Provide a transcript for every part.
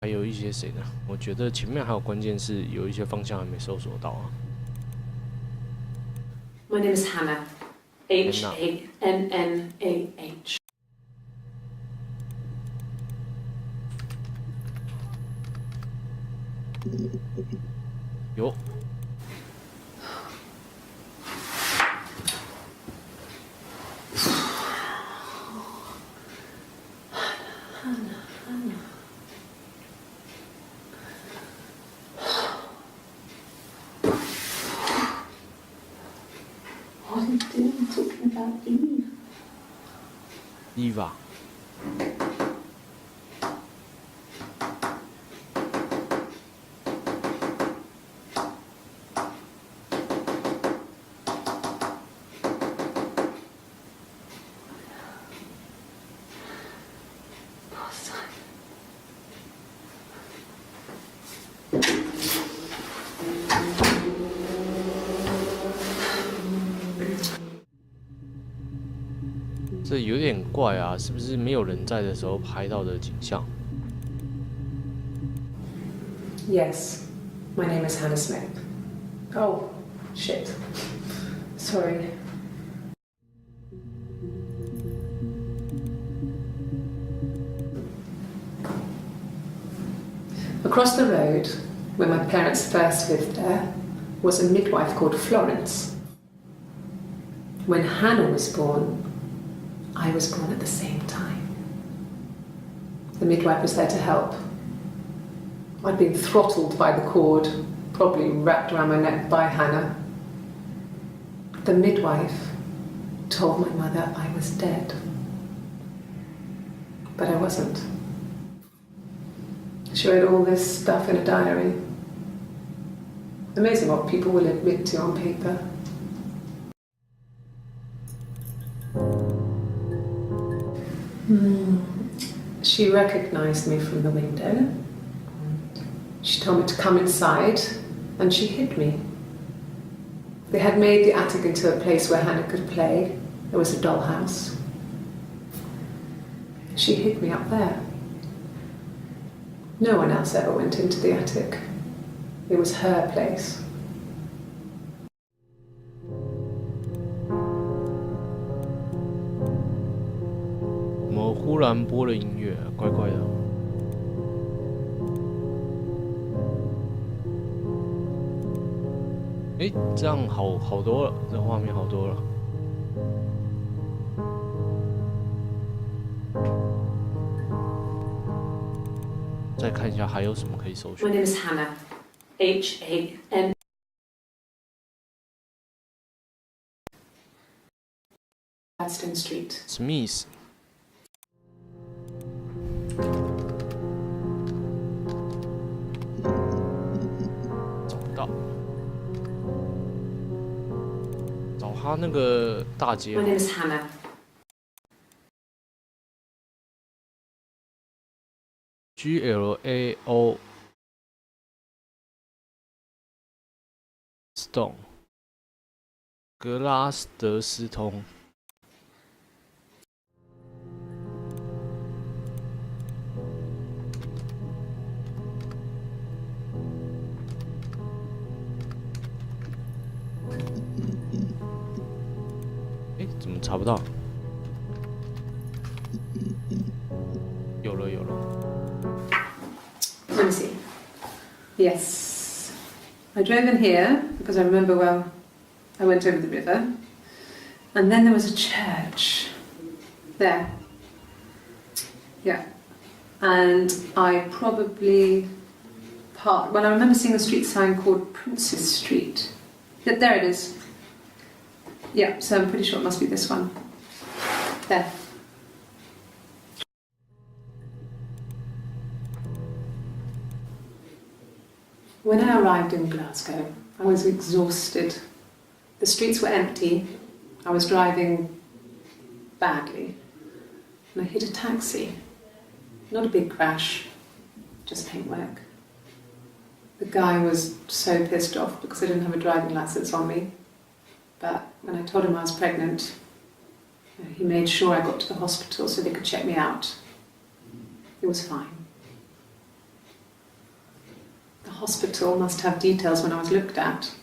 还有一些谁呢？我觉得前面还有关键是有一些方向还没搜索到啊。My name is Hannah. Hannah. 有。What are you doing talking about Eve? Eva。这有点怪啊，是不是没有人在的时候拍到的景象 Yes, my name is Hannah Smith. Oh, shit. Sorry. Across the road, where my parents first lived there, was a midwife called Florence. When Hannah was born, I was born at the same time. The midwife was there to help. I'd been throttled by the cord, probably wrapped around my neck by Hannah. The midwife told my mother I was dead. But I wasn't. She wrote all this stuff in a diary. Amazing what people will admit to on paper. She recognized me from the window. She told me to come inside, and she hid me. They had made the attic into a place where Hannah could play. There was a dollhouse. She hid me up there. No one else ever went into the attic. It was her place. 怎么忽然播了音乐啊？怪怪的。哎，这样好多了，这画面好多了。再看一下还有什么可以搜寻。 My name is Hannah. H-A-N. Gladstone Street. Smith。找不到。找他那个大街。 My name is Hannah. GLAO Stone 格拉斯德斯通。哎，怎么查不到？有了。 Let me see. Yes. I drove in here because I remember, well, I went over the river. And then there was a church. There. Yeah. And I probably parked. Well, I remember seeing a street sign called Princess Street. Yeah, there it is. Yeah, so I'm pretty sure it must be this one. There. When I arrived in Glasgow, I was exhausted. The streets were empty. I was driving badly. And I hit a taxi. Not a big crash, just paintwork. The guy was so pissed off because I didn't have a driving license on me. But when I told him I was pregnant, he made sure I got to the hospital so they could check me out. It was fine. hospital must have details when I was looked at.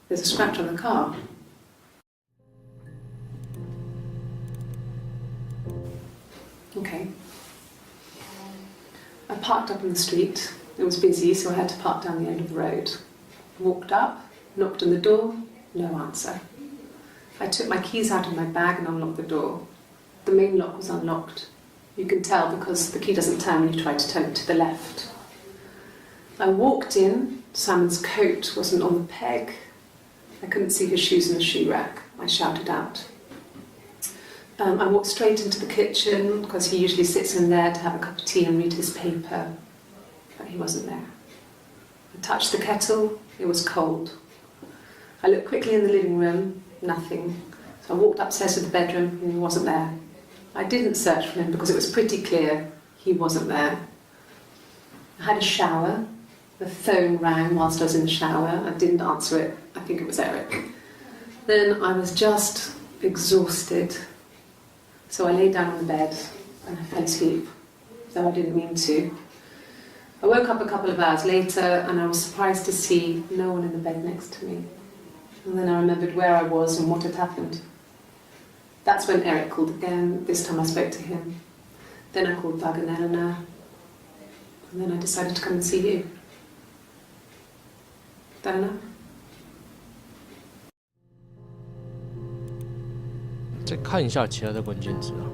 There's a scratch on the car. Okay. I parked up on the street. It was busy, so I had to park down the end of the road. Walked up, knocked on the door, no answer. I took my keys out of my bag and unlocked the door. The main lock was unlocked. You can tell because the key doesn't turn when you try to turn it to the left. I walked in. Simon's coat wasn't on the peg. I couldn't see his shoes in the shoe rack. I shouted out. I walked straight into the kitchen because he usually sits in there to have a cup of tea and read his paper. But he wasn't there. I touched the kettle. It was cold. I looked quickly in the living room. Nothing. So I walked upstairs to the bedroom and he wasn't there. I didn't search for him because it was pretty clear he wasn't there. I had a shower. The phone rang whilst I was in the shower. I didn't answer it. I think it was Eric. Then I was just exhausted. So I lay down on the bed and I fell asleep, though I didn't mean to. I woke up a couple of hours later and I was surprised to see no one in the bed next to me. And then I remembered where I was and what had happened. That's when Eric called again. This time I spoke to him. Then I called Doug and Eleanor. And then I decided to come and see you. Eleanor? 再看一下其他的关键字啊。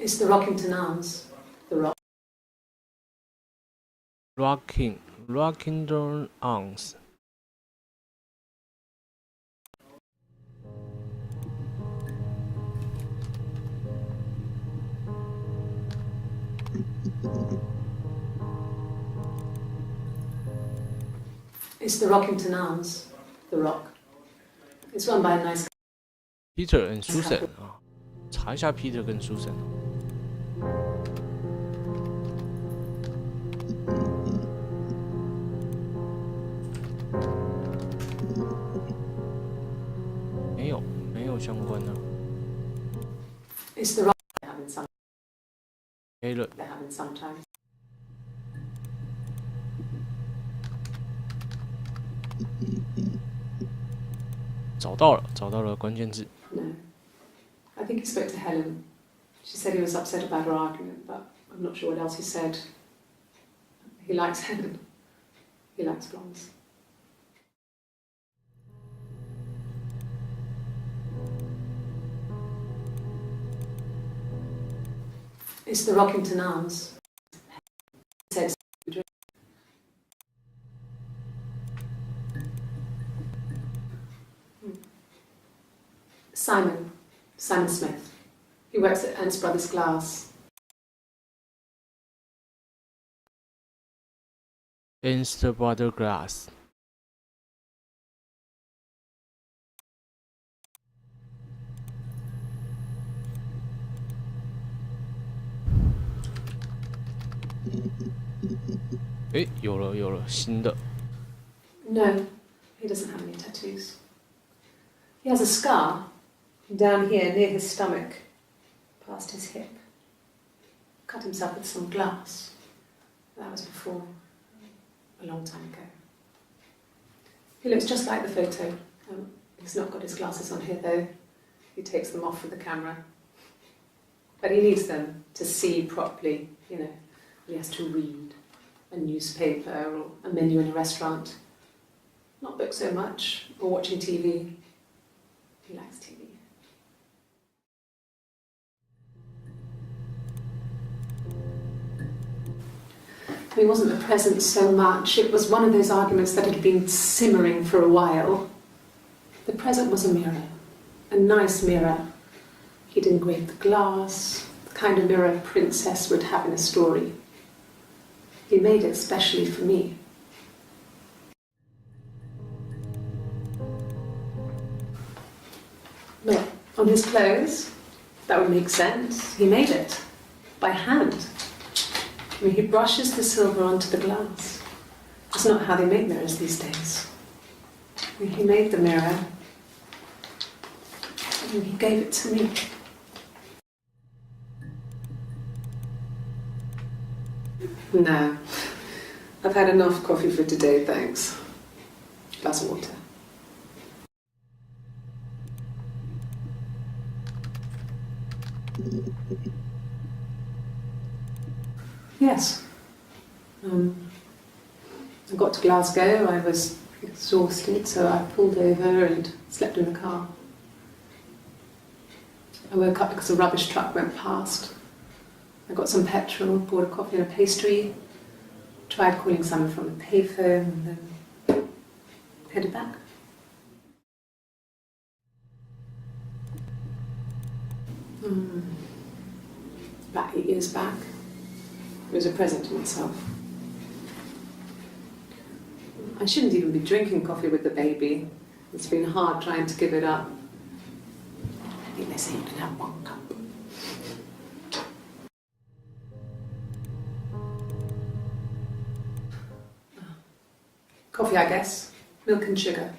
It's the Rockington Arms. The Rock. Rockington Arms。It's the Rockington Arms. The Rock. It's run by a nice Peter and Susan 啊，查一下 Peter 跟 Susan。没有相关的。It's the Rock they have in some. They have in sometimes. 找到了关键字。No. I think he spoke to Helen. She said he was upset about her argument, but I'm not sure what else he said. He likes Helen. He likes blondes. It's the Rockington Arms. He said Simon Smith. He works at Ernst Brothers Glass. Ernst Brothers Glass。诶，有了，新的。No, he doesn't have any tattoos. He has a scar down here near his stomach, past his hip. Cut himself with some glass. That was before, a long time ago. He looks just like the photo. He's not got his glasses on here though. He takes them off with the camera. But he needs them to see properly, you know. He has to read a newspaper or a menu in a restaurant. Not books so much, or watching TV. He likes TV. It wasn't the present so much, it was one of those arguments that had been simmering for a while. The present was a mirror, a nice mirror. He'd engraved the glass, the kind of mirror a princess would have in a story. He made it specially for me. Look, on his clothes, that would make sense. He made it, by hand. I mean, he brushes the silver onto the glass. That's not how they make mirrors these days. I mean, he made the mirror, and he gave it to me. No, I've had enough coffee for today, thanks. Glass of water. Yes. I got to Glasgow, I was exhausted, so I pulled over and slept in the car. I woke up because a rubbish truck went past. I got some petrol, bought a coffee and a pastry, tried calling someone from the payphone, and then headed back. About 8 years back, it was a present to myself. I shouldn't even be drinking coffee with the baby. It's been hard trying to give it up. I think they say you can have 1 cup. Coffee, I guess. Milk and sugar.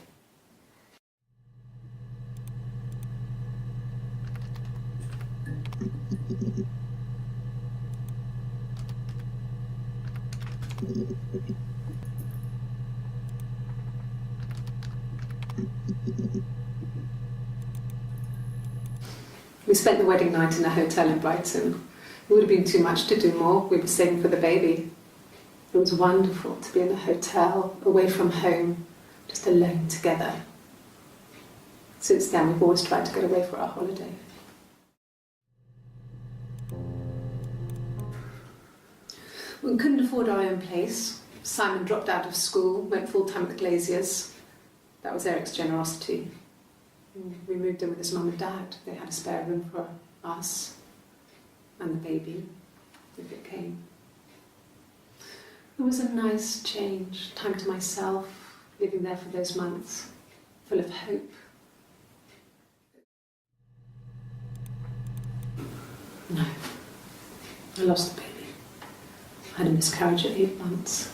We spent the wedding night in a hotel in Brighton. It would have been too much to do more. We were saving for the baby. It was wonderful to be in a hotel, away from home, just alone together. Since then, we've always tried to get away for our holiday. We couldn't afford our own place. Simon dropped out of school, went full-time at the Glaziers. That was Eric's generosity. We moved in with his mum and dad. They had a spare room for us and the baby, if it came. It was a nice change, time to myself, living there for those months, full of hope. No, I lost the baby. I had a miscarriage at 8 months.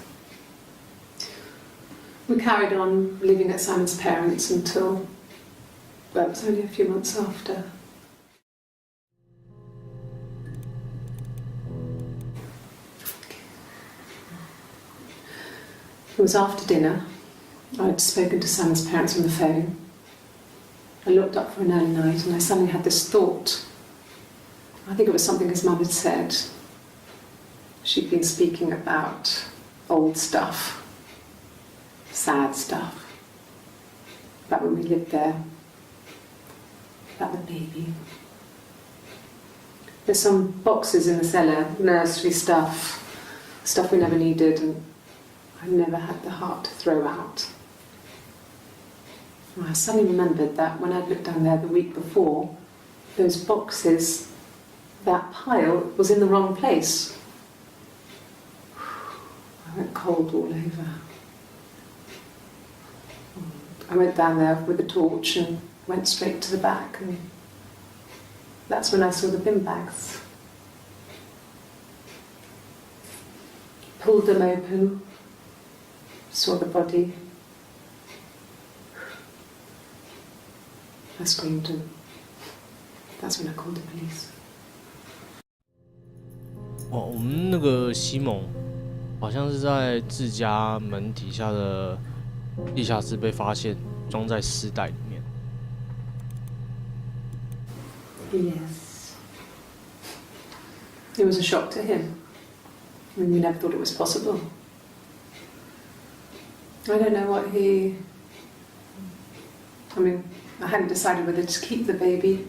We carried on living at Simon's parents until, well, it was only a few months after. It was after dinner. I'd spoken to Simon's parents on the phone. I looked up for an early night and I suddenly had this thought. I think it was something his mum had said. She'd been speaking about old stuff, sad stuff, about when we lived there, about the baby. There's some boxes in the cellar, nursery stuff we never needed, and I never had the heart to throw out. And I suddenly remembered that when I'd looked down there the week before, those boxes, that pile was in the wrong place. I went cold all over. I went down there with a torch and went straight to the back, and that's when I saw the bin bags. Pulled them open, saw the body. I screamed, and that's when I called the police. 哦，我们那个西蒙好像是在自家门底下的地下室被发现，装在尸袋里面。Yes. It was a shock to him. I mean, we never thought it was possible. I don't know what he... I mean, I hadn't decided whether to keep the baby.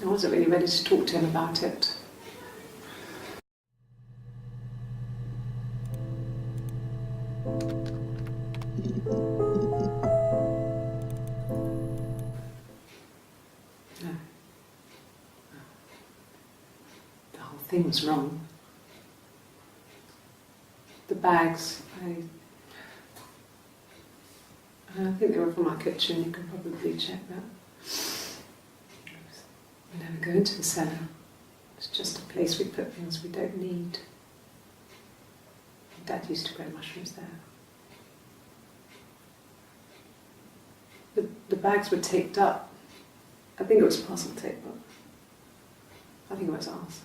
I wasn't really ready to talk to him about it. No. The whole thing was wrong. The bags, I think they were from our kitchen, you can probably check that. We never go into the cellar. It's just a place we put things we don't need. Dad used to grow mushrooms there. The bags were taped up. I think it was parcel tape, but I think it was ours.